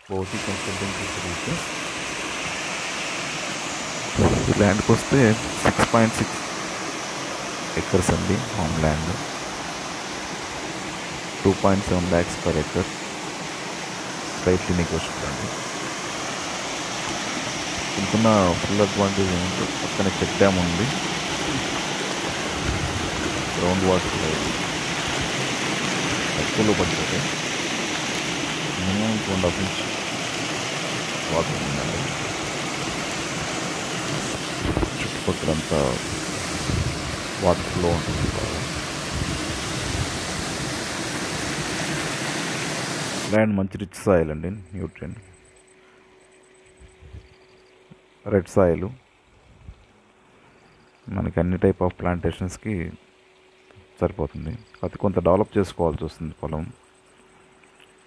బోటి consulting services. ఈ ల్యాండ్కి వస్తే 6.6 ఎకర్స్ అండి home land. 2.7 lakhs per acre. Slightly negotiable అండి. ఇంకున్న ఫుల్ అడ్వాంటేజ్ ఏంటంటే పక్కన చెక్ డ్యామ్ ఉంది. గ్రౌండ్ వాటర్ తక్కువలో పడిపోతాయి. మినిమం 2.5 inch వాటర్ ఉందండి. చుట్టుపక్కలంతా వాటర్ ఫ్లో ఉంటుంది బాగా. ల్యాండ్ మంచి రిచ్ సాయిల్ అండి, న్యూట్రియన్ రెడ్ సాయిల్. మనకి అన్ని టైప్ ఆఫ్ ప్లాంటేషన్స్కి సరిపోతుంది. అది కొంత డెవలప్ చేసుకోవాల్సి వస్తుంది పొలం.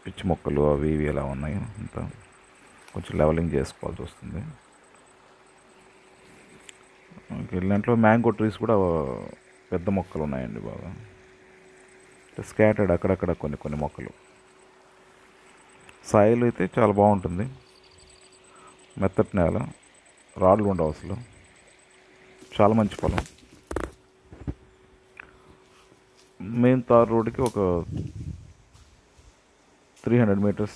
పిచ్చి మొక్కలు అవి ఇవి ఎలా ఉన్నాయి అంతా కొంచెం లెవలింగ్ చేసుకోవాల్సి వస్తుంది. దాంట్లో మ్యాంగో ట్రీస్ కూడా పెద్ద మొక్కలు ఉన్నాయండి బాగా. స్కాటర్డ్ అక్కడక్కడ కొన్ని కొన్ని మొక్కలు. సాయిల్ అయితే చాలా బాగుంటుంది. మెత్తటి నేల, రాళ్ళు ఉండవు అసలు. చాలా మంచి పొలం. మెయిన్ తార్ రోడ్డుకి ఒక 300 meters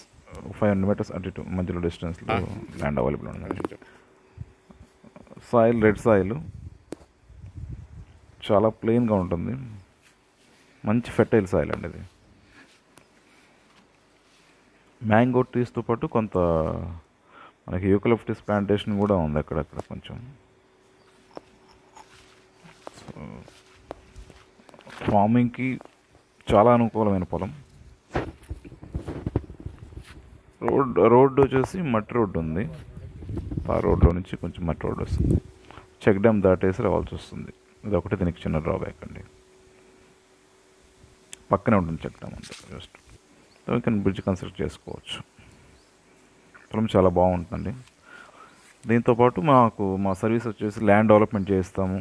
500 meters అటు ఇటు మధ్యలో డిస్టెన్స్లో ల్యాండ్ అవైలబుల్ ఉంది. సాయిల్ రెడ్ సాయిల్, చాలా ప్లెయిన్గా ఉంటుంది. మంచి ఫెర్టైల్ సాయిల్ అండి ఇది. మ్యాంగో ట్రీస్తో పాటు కొంత మనకి యూకలిప్టస్ ప్లాంటేషన్ కూడా ఉంది అక్కడక్కడ కొంచెం. సో ఫార్మింగ్కి చాలా అనుకూలమైన పొలం. రోడ్డు వచ్చేసి మట్టి రోడ్డు ఉంది. ఆ రోడ్లో నుంచి కొంచెం మట్టి రోడ్డు వస్తుంది. చెక్ డ్యామ్ దాటేసి రావాల్సి వస్తుంది. ఇది ఒకటి దీనికి చిన్న డ్రాబ్యాక్ అండి. పక్కనే ఉంటుంది చెక్ డ్యామ్ అంతా. జస్ట్ కానీ బ్రిడ్జ్ కన్స్ట్రక్ట్ చేసుకోవచ్చు. పొలం చాలా బాగుంటుందండి. దీంతోపాటు మా సర్వీస్ వచ్చేసి ల్యాండ్ డెవలప్మెంట్ చేస్తాము.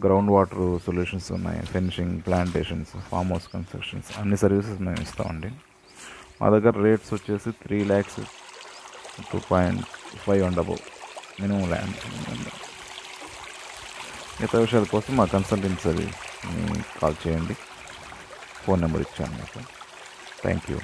గ్రౌండ్ వాటర్ సొల్యూషన్స్ ఉన్నాయి, fencing, plantations, farm house constructions, అన్ని సర్వీసెస్ మేము ఇస్తామండి. మా దగ్గర రేట్స్ వచ్చేసి 3 lakhs 2.5 and above minimum land. మిగతా విషయాల కోసం మా కన్సల్టెంట్ సర్వీస్ కాల్ చేయండి. ఫోన్ నెంబర్ ఇచ్చాను మీకు. Thank you.